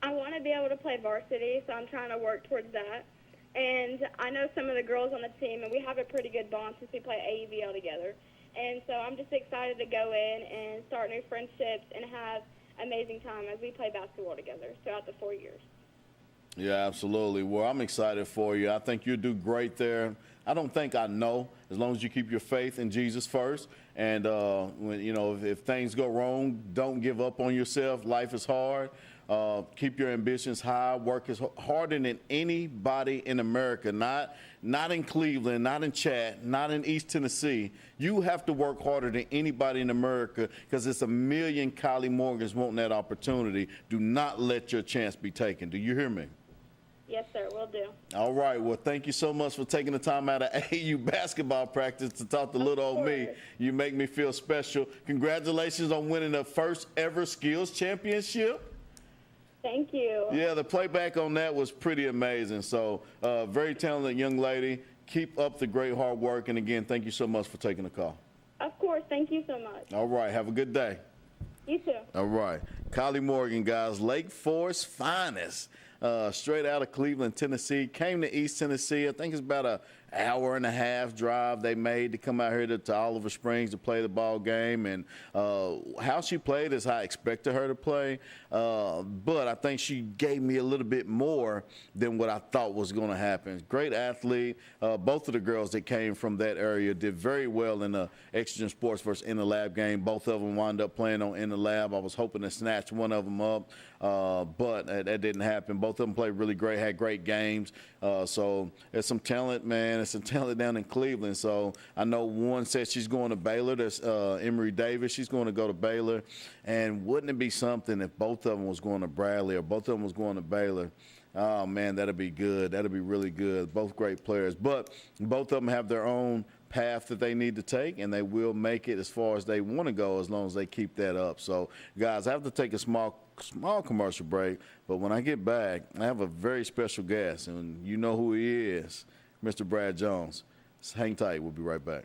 I want to be able to play varsity, so I'm trying to work towards that. And I know some of the girls on the team, and we have a pretty good bond since we play AEVL together. And so I'm just excited to go in and start new friendships and have amazing time as we play basketball together throughout the 4 years. Yeah, absolutely. Well, I'm excited for you. I think you'll do great there. I don't think I know, as long as you keep your faith in Jesus first. And, if things go wrong, don't give up on yourself. Life is hard. Keep your ambitions high. Work as harder than anybody in America, not in Cleveland, not in Chat, not in East Tennessee. You have to work harder than anybody in America, because it's a million Kylie Morgans wanting that opportunity. Do not let your chance be taken. Do you hear me? Yes, sir, will do. All right. Well, thank you so much for taking the time out of AAU basketball practice to talk to little old me. You make me feel special. Congratulations on winning the first ever skills championship. Thank you. Yeah, the playback on that was pretty amazing. So, very talented young lady. Keep up the great hard work. And again, thank you so much for taking the call. Of course. Thank you so much. All right. Have a good day. You too. All right. Kylie Morgan, guys, Lake Forest finest. Straight out of Cleveland, Tennessee. Came to East Tennessee. I think it's about an hour and a half drive they made to come out here to Oliver Springs to play the ball game. And how she played is how I expected her to play. But I think she gave me a little bit more than what I thought was going to happen. Great athlete. Both of the girls that came from that area did very well in the Exigent Sports versus In the Lab game. Both of them wound up playing on In the Lab. I was hoping to snatch one of them up, but that didn't happen. Both of them played really great, had great games. So there's some talent, man. There's some talent down in Cleveland. So I know one said she's going to Baylor. There's Emory Davis. She's going to go to Baylor. And wouldn't it be something if both of them was going to Bradley or both of them was going to Baylor? Oh, man, that'd be good. That'd be really good. Both great players. But both of them have their own path that they need to take, and they will make it as far as they want to go as long as they keep that up. So, guys, I have to take a small commercial break, but when I get back, I have a very special guest, and you know who he is, Mr. Brad Jones. So hang tight. We'll be right back.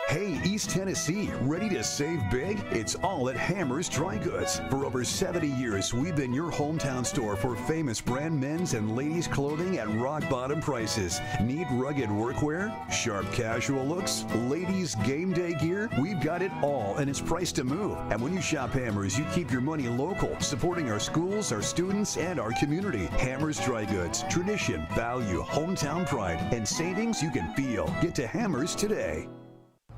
Hey, East Tennessee, ready to save big? It's all at Hammer's Dry Goods. For over 70 years, we've been your hometown store for famous brand men's and ladies' clothing at rock-bottom prices. Need rugged workwear? Sharp casual looks? Ladies' game day gear? We've got it all, and it's priced to move. And when you shop Hammer's, you keep your money local, supporting our schools, our students, and our community. Hammer's Dry Goods. Tradition, value, hometown pride, and savings you can feel. Get to Hammer's today.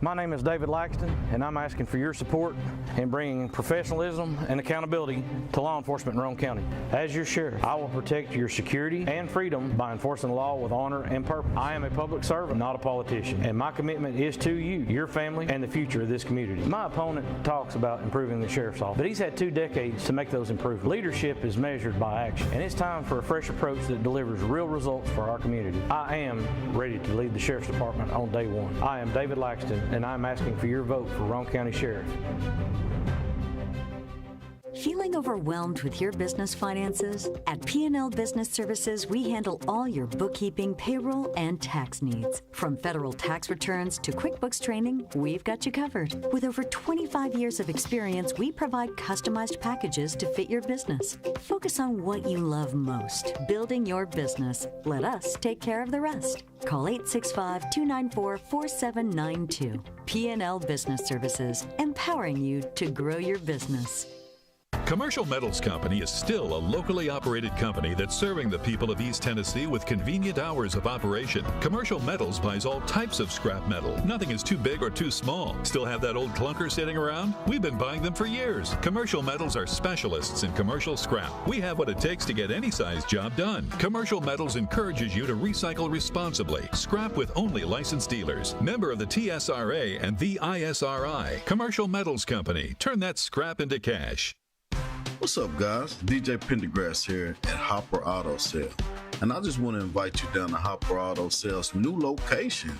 My name is David Laxton, and I'm asking for your support in bringing professionalism and accountability to law enforcement in Roane County. As your sheriff, I will protect your security and freedom by enforcing the law with honor and purpose. I am a public servant, not a politician, and my commitment is to you, your family, and the future of this community. My opponent talks about improving the sheriff's office, but he's had 2 decades to make those improvements. Leadership is measured by action, and it's time for a fresh approach that delivers real results for our community. I am ready to lead the Sheriff's Department on day one. I am David Laxton, and I'm asking for your vote for Roane County Sheriff. Feeling overwhelmed with your business finances? At P&L Business Services, we handle all your bookkeeping, payroll, and tax needs. From federal tax returns to QuickBooks training, we've got you covered. With over 25 years of experience, we provide customized packages to fit your business. Focus on what you love most, building your business. Let us take care of the rest. Call 865-294-4792. P&L Business Services, empowering you to grow your business. Commercial Metals Company is still a locally operated company that's serving the people of East Tennessee with convenient hours of operation. Commercial Metals buys all types of scrap metal. Nothing is too big or too small. Still have that old clunker sitting around? We've been buying them for years. Commercial Metals are specialists in commercial scrap. We have what it takes to get any size job done. Commercial Metals encourages you to recycle responsibly. Scrap with only licensed dealers. Member of the TSRA and the ISRI. Commercial Metals Company. Turn that scrap into cash. What's up, guys? DJ Pendergrass here at Hopper Auto Sale. And I just want to invite you down to Hopper Auto Sales' new location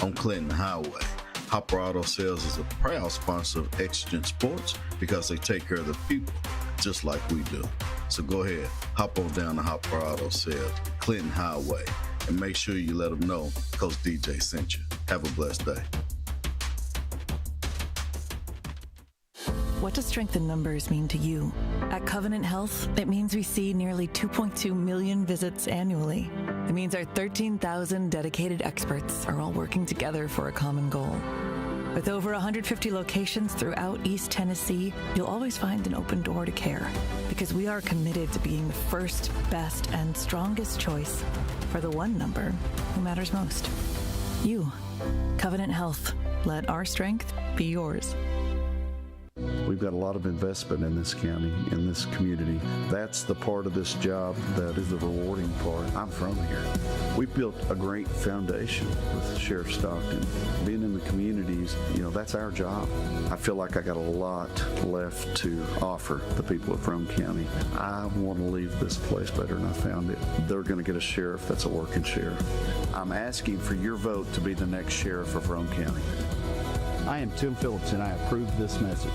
on Clinton Highway. Hopper Auto Sales is a proud sponsor of Exigent Sports because they take care of the people just like we do. So go ahead, hop on down to Hopper Auto Sales, Clinton Highway, and make sure you let them know Coach DJ sent you. Have a blessed day. What does strength in numbers mean to you? At Covenant Health, it means we see nearly 2.2 million visits annually. It means our 13,000 dedicated experts are all working together for a common goal. With over 150 locations throughout East Tennessee, you'll always find an open door to care, because we are committed to being the first, best, and strongest choice for the one number who matters most. You. Covenant Health. Let our strength be yours. We've got a lot of investment in this county, in this community. That's the part of this job that is the rewarding part. I'm from here. We've built a great foundation with Sheriff Stockton. Being in the communities, that's our job. I feel like I got a lot left to offer the people of Rome County. I want to leave this place better than I found it. They're going to get a sheriff that's a working sheriff. I'm asking for your vote to be the next sheriff of Rome County. I am Tim Phillips, and I approve this message.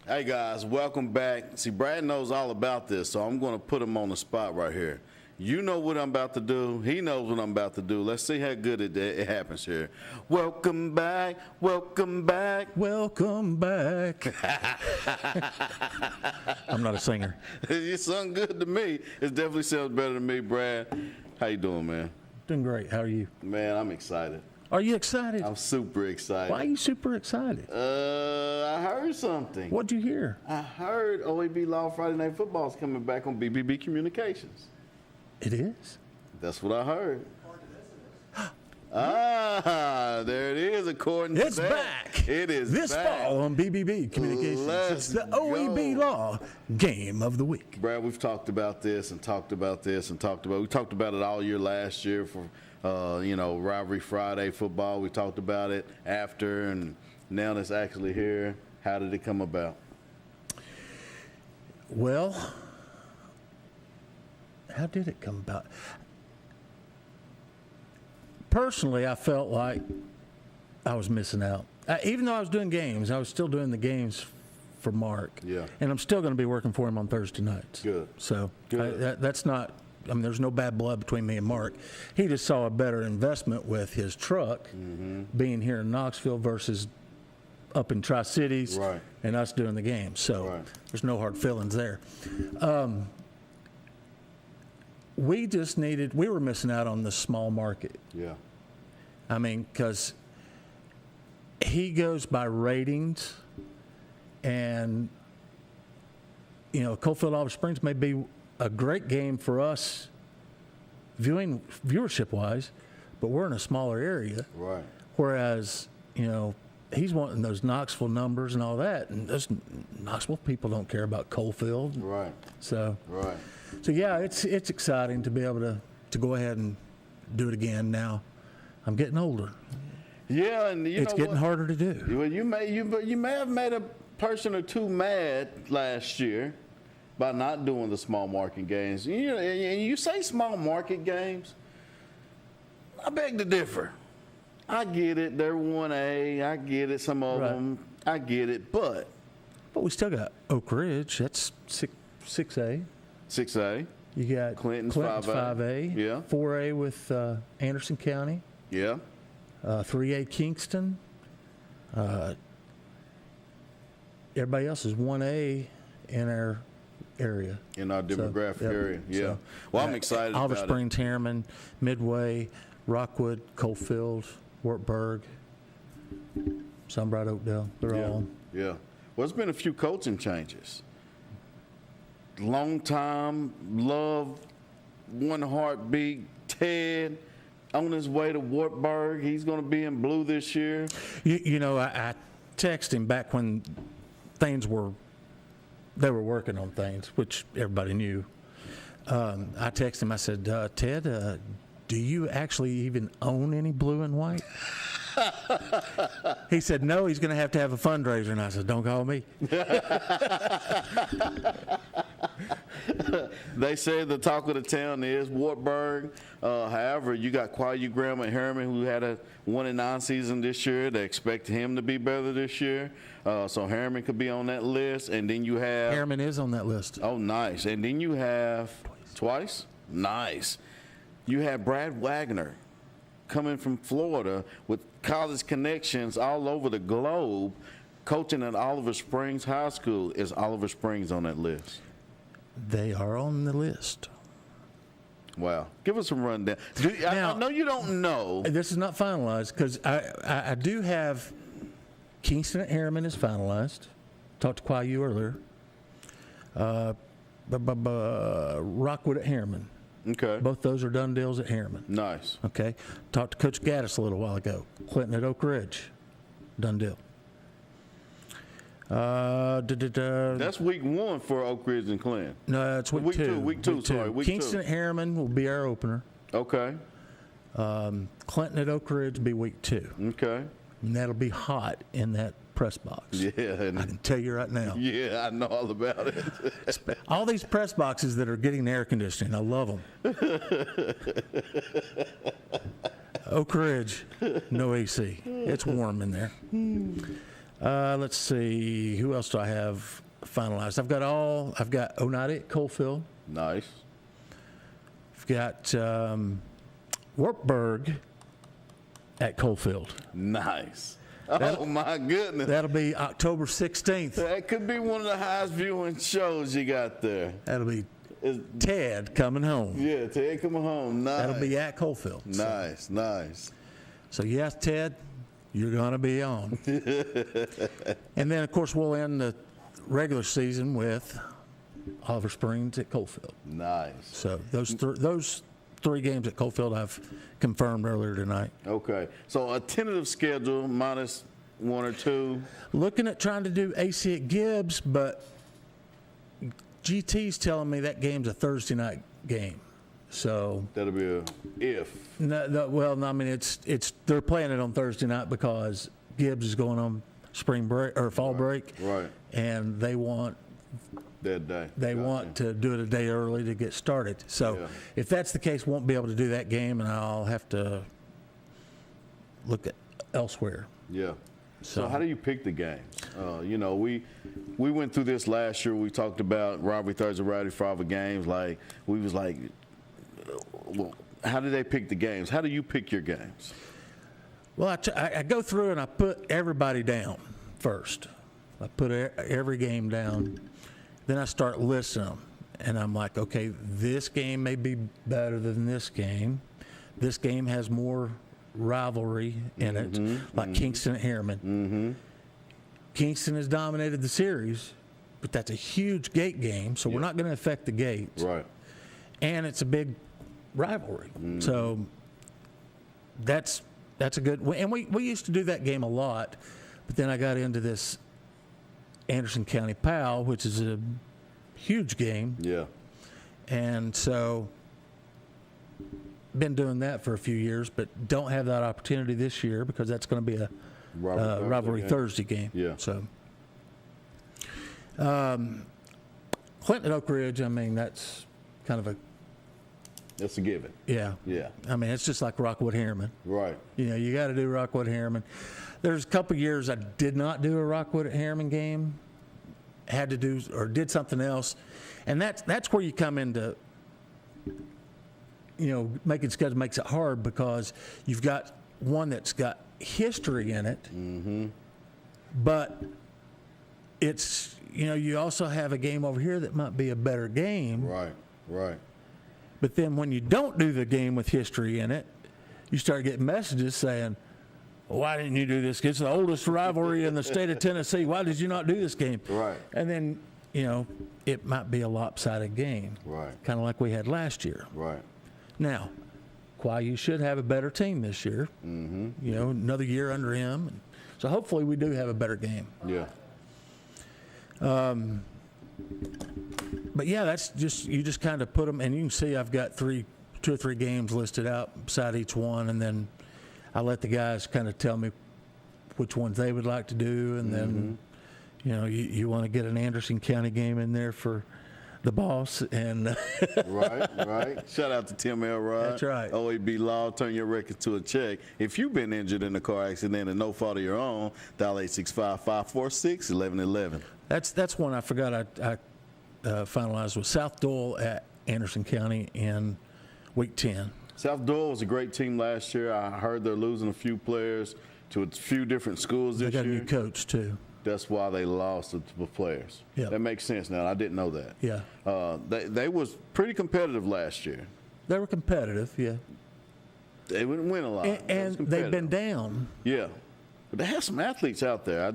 Hey guys, welcome back. See, Brad knows all about this, so I'm going to put him on the spot right here. You know what I'm about to do. He knows what I'm about to do. Let's see how good it happens here. Welcome back, welcome back. Welcome back. I'm not a singer. You sung good to me. It definitely sounds better to me, Brad. How you doing, man? Doing great. How are you? Man, I'm excited. Are you excited? I'm super excited. Why are you super excited? I heard something. What'd you hear? I heard OAB Law Friday Night Football is coming back on BBB Communications. It is? That's what I heard. There it is, according to that. It's back. It is this back. fall on BBB Communications. It's the OAB Law Game of the Week. Brad, we've talked about this and talked about this and talked about. We talked about it all year last year for. Rivalry Friday football. We talked about it after, and now it's actually here. How did it come about? Well, how did it come about? Personally, I felt like I was missing out. Even though I was doing games, I was still doing the games for Mark. Yeah. And I'm still going to be working for him on Thursday nights. Good. So Good. That's not. There's no bad blood between me and Mark. He just saw a better investment with his truck being here in Knoxville versus up in Tri-Cities and us doing the game. So there's no hard feelings there. We were missing out on the small market. Yeah. I mean, because he goes by ratings, and, Coalfield Olive Springs may be a great game for us viewership-wise, but we're in a smaller area. Right. Whereas, he's wanting those Knoxville numbers and all that, and those Knoxville people don't care about Coalfield. Right. So. Right. So yeah, it's exciting to be able to go ahead and do it again. Now, I'm getting older. Yeah, and it's getting harder to do. Well, you may have made a person or two mad last year by not doing the small market games. And you say small market games, I beg to differ. I get it. They're 1A. I get it. Some of them. I get it. But we still got Oak Ridge. That's 6A. 6A. You got Clinton's 5A. Yeah. 4A with Anderson County. Yeah. 3A Kingston. Everybody else is 1A in our area. In our demographic area, yeah. So, well, I'm excited Oliver about Springs, Harriman, Midway, Rockwood, Coalfield, Wartburg, Sunbright, Oakdale. They're all. Yeah. Well, it's been a few coaching changes. Long time, love, one heartbeat, Ted on his way to Wartburg. He's going to be in blue this year. I texted him back when they were working on things, which everybody knew. I texted him. I said, Ted, do you actually even own any blue and white? He said, no, he's going to have a fundraiser. And I said, don't call me. They say the talk of the town is Wartburg. However, you got Quayu Graham and Harriman, who had a 1-9 season this year. They expect him to be better this year. So Harriman could be on that list. And then you have... Harriman is on that list. Oh, nice. And then you have... Twice? Nice. You have Brad Wagner coming from Florida with college connections all over the globe, coaching at Oliver Springs High School. Is Oliver Springs on that list? They are on the list. Wow. Give us a rundown. I know you don't know. This is not finalized because I do have Kingston at Harriman is finalized. Talked to Quayu earlier. Rockwood at Harriman. Okay. Both those are done deals at Harriman. Nice. Okay. Talked to Coach Gaddis a little while ago. Clinton at Oak Ridge. Done deal. That's week 1 for Oak Ridge and Clinton. No, it's week 2. Week two. Kingston at Harriman will be our opener. Okay. Clinton at Oak Ridge will be week 2. Okay. And that'll be hot in that press box. Yeah. I can tell you right now. Yeah, I know all about it. All these press boxes that are getting air conditioning, I love them. Oak Ridge, no AC. It's warm in there. Let's see. Who else do I have finalized? I've got Oneida at Coalfield. Nice. I've got Wartburg at Coalfield. Nice. Oh, my goodness. That'll be October 16th. That could be one of the highest viewing shows you got there. That'll be Ted coming home. Yeah, Ted coming home. Nice. That'll be at Coalfield. Nice, nice. So, yes, Ted, you're going to be on. And then, of course, we'll end the regular season with Oliver Springs at Coalfield. Nice. So those three games at Coalfield I've confirmed earlier tonight. Okay. So a tentative schedule minus 1 or 2. Looking at trying to do AC at Gibbs, but GT's telling me that game's a Thursday night game. So that'll be a if. No, I mean it's they're playing it on Thursday night because Gibbs is going on spring break or fall break. Right. And they want that day. They want to do it a day early to get started. So if that's the case, won't be able to do that game, and I'll have to look at elsewhere. Yeah. So how do you pick the games? We went through this last year. We talked about Robbery Thursday, Rowdy Friday games. Like we was like, well, how do they pick the games? How do you pick your games? Well, I go through and I put everybody down first. I put every game down. Then I start listing them, and I'm like, okay, this game may be better than this game. This game has more rivalry in it, like Kingston at Harriman. Kingston has dominated the series, but that's a huge gate game, so we're not going to affect the gate. Right. And it's a big rivalry. So that's a good – and we used to do that game a lot, but then I got into this – Anderson County PAL, which is a huge game. Yeah. And so been doing that for a few years, but don't have that opportunity this year because that's going to be a rivalry Thursday game. Yeah. So Clinton Oak Ridge, I mean, that's kind of that's a given. Yeah. Yeah. I mean, it's just like Rockwood Harriman. Right. You got to do Rockwood Harriman. There's a couple years I did not do a Rockwood at Harriman game, had to do or did something else, and that's where you come into, making schedule makes it hard because you've got one that's got history in it, but it's you also have a game over here that might be a better game. Right. Right. But then when you don't do the game with history in it, you start getting messages saying, why didn't you do this? It's the oldest rivalry in the state of Tennessee. Why did you not do this game? Right. And then, it might be a lopsided game. Right. Kind of like we had last year. Right. Now, you should have a better team this year. Mm-hmm. Another year under him. So hopefully we do have a better game. Yeah. But yeah, that's you just kind of put them, and you can see I've got 2 or 3 games listed out beside each one, and then I let the guys kind of tell me which ones they would like to do, and then you want to get an Anderson County game in there for the boss, and right. Shout out to Tim Elrod. That's right. OEB Law, turn your record to a check. If you've been injured in a car accident and no fault of your own, dial 865-546-1111. That's one I forgot I finalized with South Doyle at Anderson County in week 10. South Doyle was a great team last year. I heard they're losing a few players to a few different schools this year. They got a new coach too. That's why they lost the players. Yep. That makes sense now. I didn't know that. Yeah. They was pretty competitive last year. They were competitive, yeah. They wouldn't win a lot. And they've been down. Yeah. But they have some athletes out there. I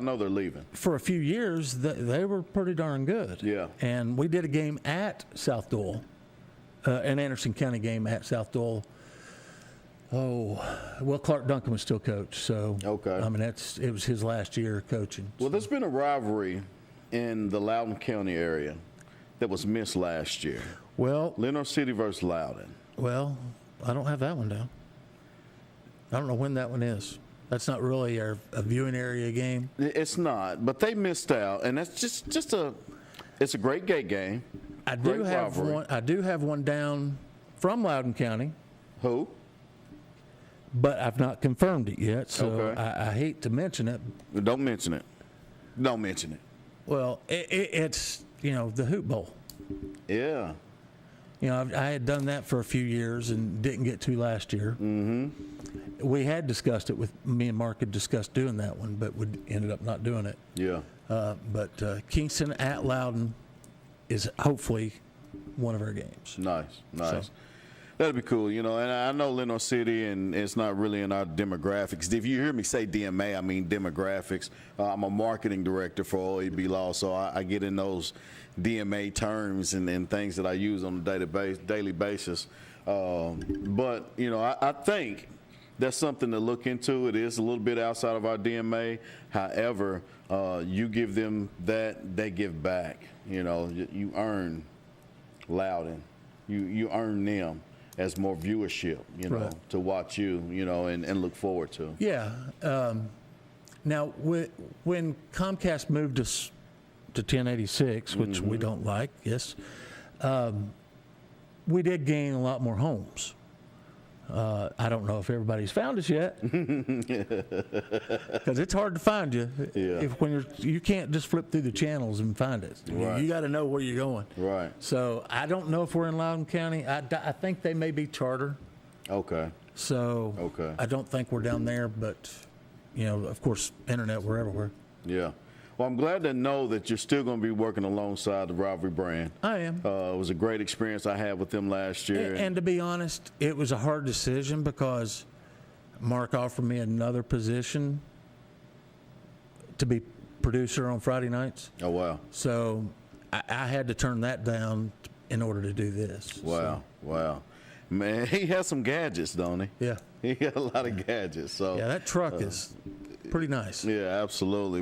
know they're leaving. For a few years, they were pretty darn good. Yeah. And we did a game at South Doyle, an Anderson County game at South Doyle. Clark Duncan was still coach, so okay. I mean it was his last year coaching. Well, there's been a rivalry in the Loudoun County area that was missed last year. Well, Lenoir City versus Loudoun. Well, I don't have that one down. I don't know when that one is. That's not really a viewing area game. It's not, but they missed out, and that's just it's a great gate game. I do have one down from Loudoun County. Who? But I've not confirmed it yet, so okay. I hate to mention it. Don't mention it. Don't mention it. Well, it's the Hoop Bowl. Yeah. I had done that for a few years and didn't get to last year. Mm-hmm. We had discussed it with me and Mark had discussed doing that one, but we ended up not doing it. Yeah. But Kingston at Loudoun is hopefully one of our games. Nice. So, that'd be cool, and I know Lenoir City, and it's not really in our demographics. If you hear me say DMA, I mean demographics. I'm a marketing director for OEB Law, so I get in those DMA terms and things that I use on a daily basis. But, I think that's something to look into. It is a little bit outside of our DMA. However, you give them that, they give back. You earn Loudoun. You earn them as more viewership, right. to watch you, and look forward to. Yeah. Now, when Comcast moved us to 1086, which we don't like, yes, we did gain a lot more homes. I don't know if everybody's found us yet, because it's hard to find you. Yeah. You can't just flip through the channels and find it. Right. You got to know where you're going. Right. So I don't know if we're in Loudoun County. I think they may be charter. Okay. So okay. I don't think we're down there, but of course, internet, we're everywhere. Yeah. Well, I'm glad to know that you're still going to be working alongside the Rivalry brand. I am. It was a great experience I had with them last year. And to be honest, it was a hard decision because Mark offered me another position to be producer on Friday nights. Oh, wow. So I had to turn that down in order to do this. Wow. Wow. Man, he has some gadgets, don't he? Yeah. He got a lot of gadgets. So yeah, that truck is pretty nice. Yeah, absolutely.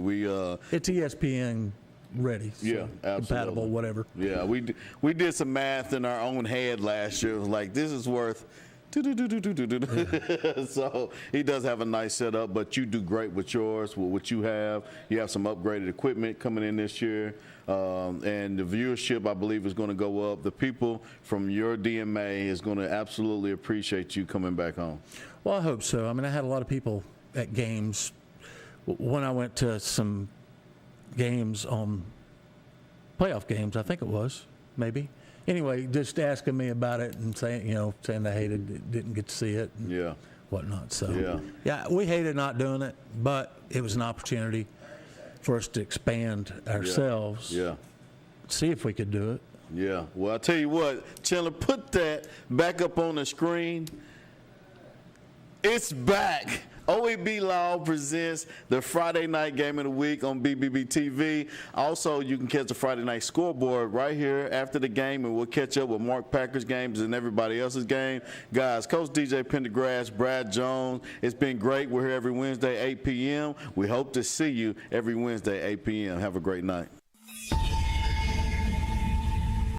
It's ESPN ready. So yeah, absolutely. Compatible, whatever. Yeah, we did some math in our own head last year. It was like, this is worth. So he does have a nice setup, but you do great with yours, with what you have. You have some upgraded equipment coming in this year, and the viewership, I believe, is going to go up. The people from your DMA is going to absolutely appreciate you coming back home. Well, I hope so. I mean, I had a lot of people at games. When I went to some games on playoff games, I think it was, maybe. Anyway, just asking me about it and saying they hated it, didn't get to see it and whatnot. So, yeah, we hated not doing it, but it was an opportunity for us to expand ourselves. Yeah. See if we could do it. Yeah. Well, I'll tell you what, Chandler, put that back up on the screen. It's back. OEB Law presents the Friday night game of the week on BBB TV. Also, you can catch the Friday night scoreboard right here after the game, and we'll catch up with Mark Packer's games and everybody else's game. Guys, Coach DJ Pendergrass, Brad Jones, it's been great. We're here every Wednesday, 8 p.m. We hope to see you every Wednesday, 8 p.m. Have a great night.